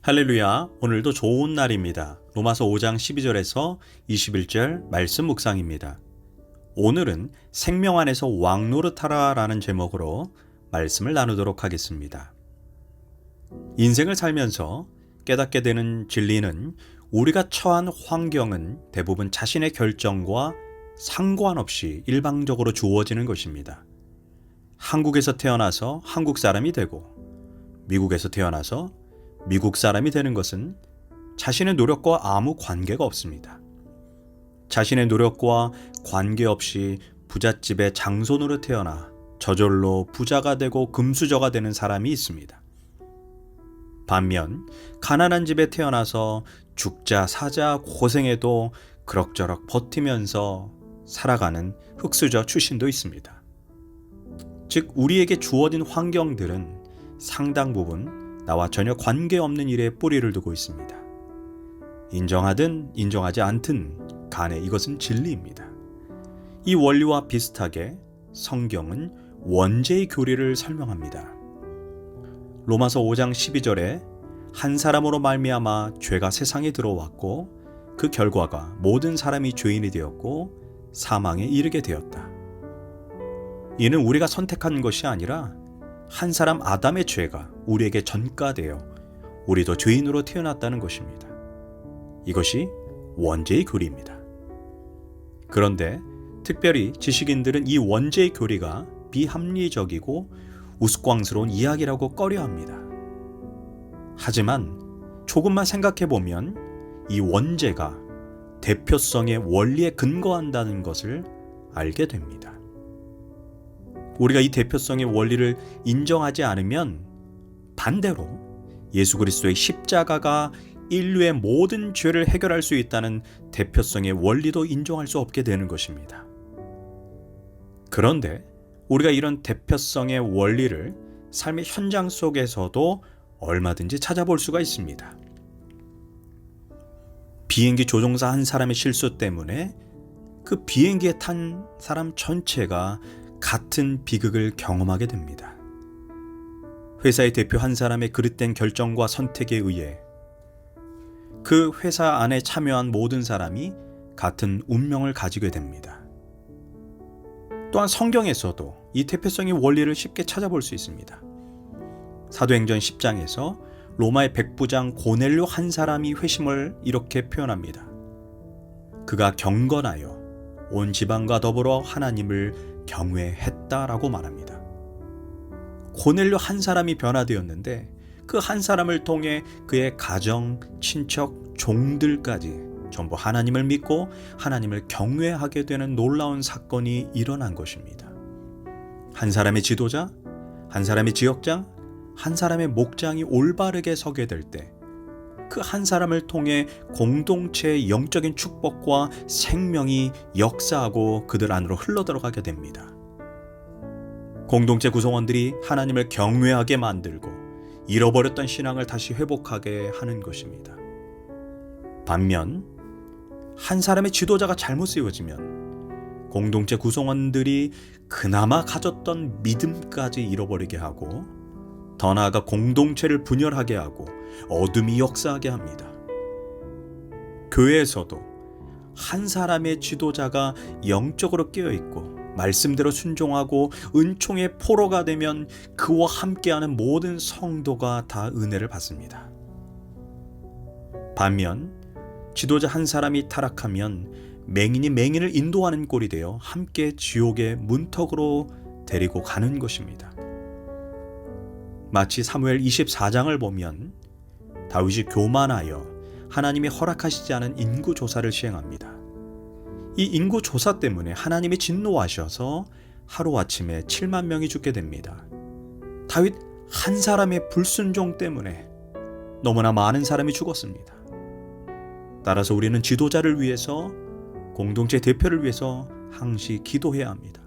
할렐루야, 오늘도 좋은 날입니다. 로마서 5장 12절에서 21절 말씀 묵상입니다. 오늘은 생명 안에서 왕노릇하라 라는 제목으로 말씀을 나누도록 하겠습니다. 인생을 살면서 깨닫게 되는 진리는 우리가 처한 환경은 대부분 자신의 결정과 상관없이 일방적으로 주어지는 것입니다. 한국에서 태어나서 한국 사람이 되고 미국에서 태어나서 미국 사람이 되는 것은 자신의 노력과 아무 관계가 없습니다. 자신의 노력과 관계없이 부잣집의 장손으로 태어나 저절로 부자가 되고 금수저가 되는 사람이 있습니다. 반면 가난한 집에 태어나서 죽자 사자 고생해도 그럭저럭 버티면서 살아가는 흙수저 출신도 있습니다. 즉 우리에게 주어진 환경들은 상당 부분 나와 전혀 관계없는 일에 뿌리를 두고 있습니다. 인정하든 인정하지 않든 간에 이것은 진리입니다. 이 원리와 비슷하게 성경은 원죄의 교리를 설명합니다. 로마서 5장 12절에 한 사람으로 말미암아 죄가 세상에 들어왔고 그 결과가 모든 사람이 죄인이 되었고 사망에 이르게 되었다. 이는 우리가 선택한 것이 아니라 한 사람 아담의 죄가 우리에게 전가되어 우리도 죄인으로 태어났다는 것입니다. 이것이 원죄의 교리입니다. 그런데 특별히 지식인들은 이 원죄의 교리가 비합리적이고 우스꽝스러운 이야기라고 꺼려합니다. 하지만 조금만 생각해보면 이 원죄가 대표성의 원리에 근거한다는 것을 알게 됩니다. 우리가 이 대표성의 원리를 인정하지 않으면 반대로 예수 그리스도의 십자가가 인류의 모든 죄를 해결할 수 있다는 대표성의 원리도 인정할 수 없게 되는 것입니다. 그런데 우리가 이런 대표성의 원리를 삶의 현장 속에서도 얼마든지 찾아볼 수가 있습니다. 비행기 조종사 한 사람의 실수 때문에 그 비행기에 탄 사람 전체가 같은 비극을 경험하게 됩니다. 회사의 대표 한 사람의 그릇된 결정과 선택에 의해 그 회사 안에 참여한 모든 사람이 같은 운명을 가지게 됩니다. 또한 성경에서도 이 대표성의 원리를 쉽게 찾아볼 수 있습니다. 사도행전 10장에서 로마의 백부장 고넬료 한 사람이 회심을 이렇게 표현합니다. 그가 경건하여 온 지방과 더불어 하나님을 경외했다라고 말합니다. 고넬료 한 사람이 변화되었는데 그 한 사람을 통해 그의 가정, 친척, 종들까지 전부 하나님을 믿고 하나님을 경외하게 되는 놀라운 사건이 일어난 것입니다. 한 사람의 지도자, 한 사람의 지역장, 한 사람의 목장이 올바르게 서게 될 때 그 한 사람을 통해 공동체의 영적인 축복과 생명이 역사하고 그들 안으로 흘러들어가게 됩니다. 공동체 구성원들이 하나님을 경외하게 만들고 잃어버렸던 신앙을 다시 회복하게 하는 것입니다. 반면 한 사람의 지도자가 잘못 세워지면 공동체 구성원들이 그나마 가졌던 믿음까지 잃어버리게 하고 더 나아가 공동체를 분열하게 하고 어둠이 역사하게 합니다. 교회에서도 한 사람의 지도자가 영적으로 깨어있고 말씀대로 순종하고 은총의 포로가 되면 그와 함께하는 모든 성도가 다 은혜를 받습니다. 반면 지도자 한 사람이 타락하면 맹인이 맹인을 인도하는 꼴이 되어 함께 지옥의 문턱으로 데리고 가는 것입니다. 마치 사무엘 24장을 보면 다윗이 교만하여 하나님이 허락하시지 않은 인구조사를 시행합니다. 이 인구조사 때문에 하나님이 진노하셔서 하루아침에 7만 명이 죽게 됩니다. 다윗 한 사람의 불순종 때문에 너무나 많은 사람이 죽었습니다. 따라서 우리는 지도자를 위해서, 공동체 대표를 위해서 항시 기도해야 합니다.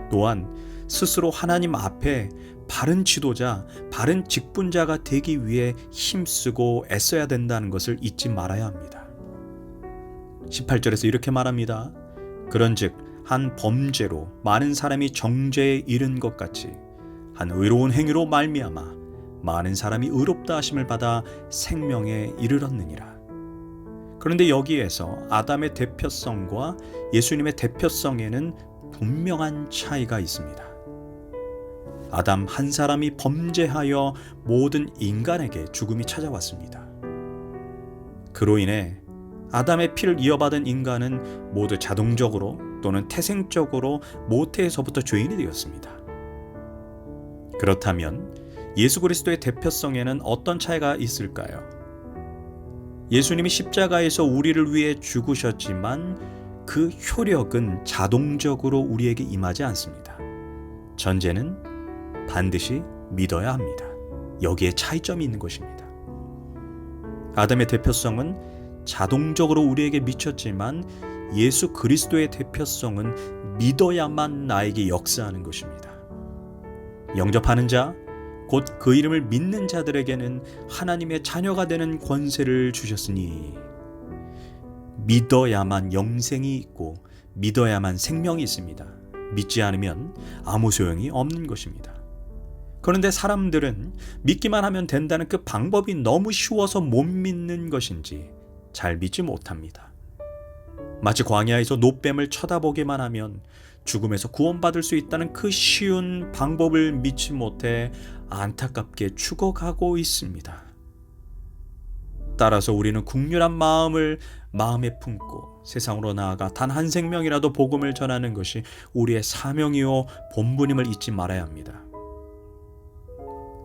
또한 스스로 하나님 앞에 바른 지도자, 바른 직분자가 되기 위해 힘쓰고 애써야 된다는 것을 잊지 말아야 합니다. 18절에서 이렇게 말합니다. 그런즉 한 범죄로 많은 사람이 정죄에 이른 것 같이 한 의로운 행위로 말미암아 많은 사람이 의롭다 하심을 받아 생명에 이르렀느니라. 그런데 여기에서 아담의 대표성과 예수님의 대표성에는 분명한 차이가 있습니다. 아담 한 사람이 범죄하여 모든 인간에게 죽음이 찾아왔습니다. 그로 인해 아담의 피를 이어받은 인간은 모두 자동적으로 또는 태생적으로 모태에서부터 죄인이 되었습니다. 그렇다면 예수 그리스도의 대표성에는 어떤 차이가 있을까요? 예수님이 십자가에서 우리를 위해 죽으셨지만 그 효력은 자동적으로 우리에게 임하지 않습니다. 전제는 반드시 믿어야 합니다. 여기에 차이점이 있는 것입니다. 아담의 대표성은 자동적으로 우리에게 미쳤지만 예수 그리스도의 대표성은 믿어야만 나에게 역사하는 것입니다. 영접하는 자, 곧 그 이름을 믿는 자들에게는 하나님의 자녀가 되는 권세를 주셨으니 믿어야만 영생이 있고 믿어야만 생명이 있습니다. 믿지 않으면 아무 소용이 없는 것입니다. 그런데 사람들은 믿기만 하면 된다는 그 방법이 너무 쉬워서 못 믿는 것인지 잘 믿지 못합니다. 마치 광야에서 노뱀을 쳐다보기만 하면 죽음에서 구원받을 수 있다는 그 쉬운 방법을 믿지 못해 안타깝게 죽어가고 있습니다. 따라서 우리는 국률한 마음을 마음에 품고 세상으로 나아가 단 한 생명이라도 복음을 전하는 것이 우리의 사명이요 본분임을 잊지 말아야 합니다.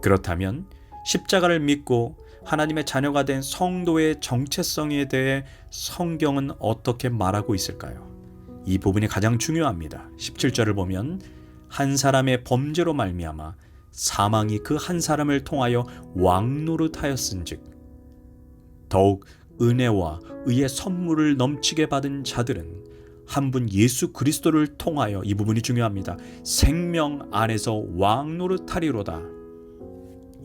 그렇다면 십자가를 믿고 하나님의 자녀가 된 성도의 정체성에 대해 성경은 어떻게 말하고 있을까요? 이 부분이 가장 중요합니다. 17절을 보면 한 사람의 범죄로 말미암아 사망이 그 한 사람을 통하여 왕노릇하였은즉 더욱 은혜와 의의 선물을 넘치게 받은 자들은 한 분 예수 그리스도를 통하여, 이 부분이 중요합니다, 생명 안에서 왕노릇하리로다.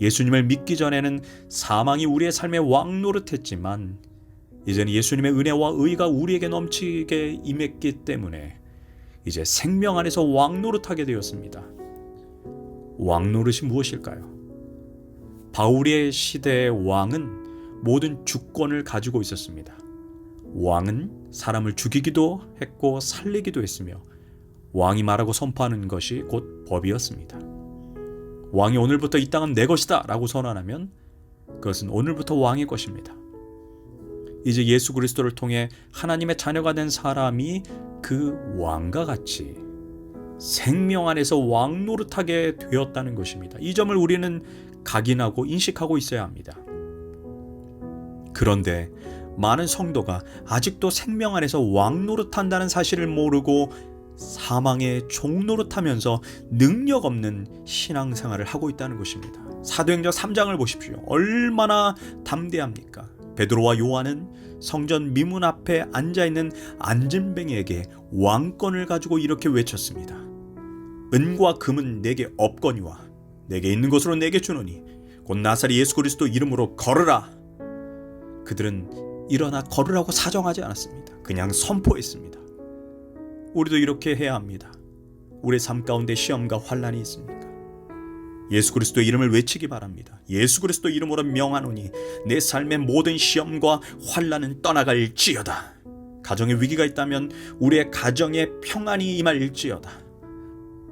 예수님을 믿기 전에는 사망이 우리의 삶에 왕노릇했지만 이제는 예수님의 은혜와 의가 우리에게 넘치게 임했기 때문에 이제 생명 안에서 왕노릇하게 되었습니다. 왕노릇이 무엇일까요? 바울의 시대의 왕은 모든 주권을 가지고 있었습니다. 왕은 사람을 죽이기도 했고 살리기도 했으며 왕이 말하고 선포하는 것이 곧 법이었습니다. 왕이 오늘부터 이 땅은 내 것이다 라고 선언하면 그것은 오늘부터 왕의 것입니다. 이제 예수 그리스도를 통해 하나님의 자녀가 된 사람이 그 왕과 같이 생명 안에서 왕노릇하게 되었다는 것입니다. 이 점을 우리는 각인하고 인식하고 있어야 합니다. 그런데 많은 성도가 아직도 생명 안에서 왕노릇한다는 사실을 모르고 사망의 종노릇하면서 능력 없는 신앙생활을 하고 있다는 것입니다. 사도행전 3장을 보십시오. 얼마나 담대합니까? 베드로와 요한은 성전 미문 앞에 앉아있는 안진뱅이에게 왕권을 가지고 이렇게 외쳤습니다. 은과 금은 내게 없거니와 내게 있는 것으로 내게 주노니 곧 나사렛 예수 그리스도 이름으로 걸으라. 그들은 일어나 걸으라고 사정하지 않았습니다. 그냥 선포했습니다. 우리도 이렇게 해야 합니다. 우리의 삶 가운데 시험과 환난이 있습니까? 예수 그리스도의 이름을 외치기 바랍니다. 예수 그리스도 이름으로 명하노니 내 삶의 모든 시험과 환난은 떠나갈지어다. 가정에 위기가 있다면 우리의 가정에 평안이 임할지어다.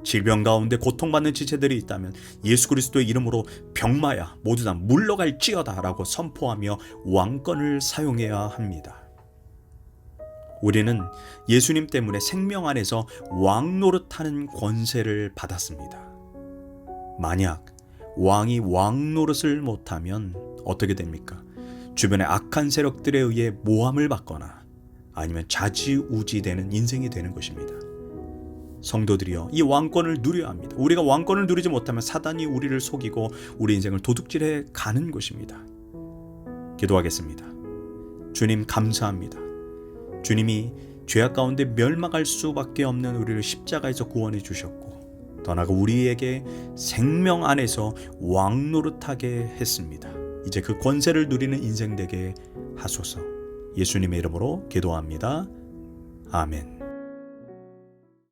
질병 가운데 고통받는 지체들이 있다면 예수 그리스도의 이름으로 병마야 모두 다 물러갈지어다 라고 선포하며 왕권을 사용해야 합니다. 우리는 예수님 때문에 생명 안에서 왕노릇하는 권세를 받았습니다. 만약 왕이 왕노릇을 못하면 어떻게 됩니까? 주변의 악한 세력들에 의해 모함을 받거나 아니면 좌지우지되는 인생이 되는 것입니다. 성도들이여, 이 왕권을 누려야 합니다. 우리가 왕권을 누리지 못하면 사단이 우리를 속이고 우리 인생을 도둑질해 가는 것입니다. 기도하겠습니다. 주님 감사합니다. 주님이 죄악 가운데 멸망할 수밖에 없는 우리를 십자가에서 구원해 주셨고 더 나아가 우리에게 생명 안에서 왕노릇하게 했습니다. 이제 그 권세를 누리는 인생 되게 하소서. 예수님의 이름으로 기도합니다. 아멘.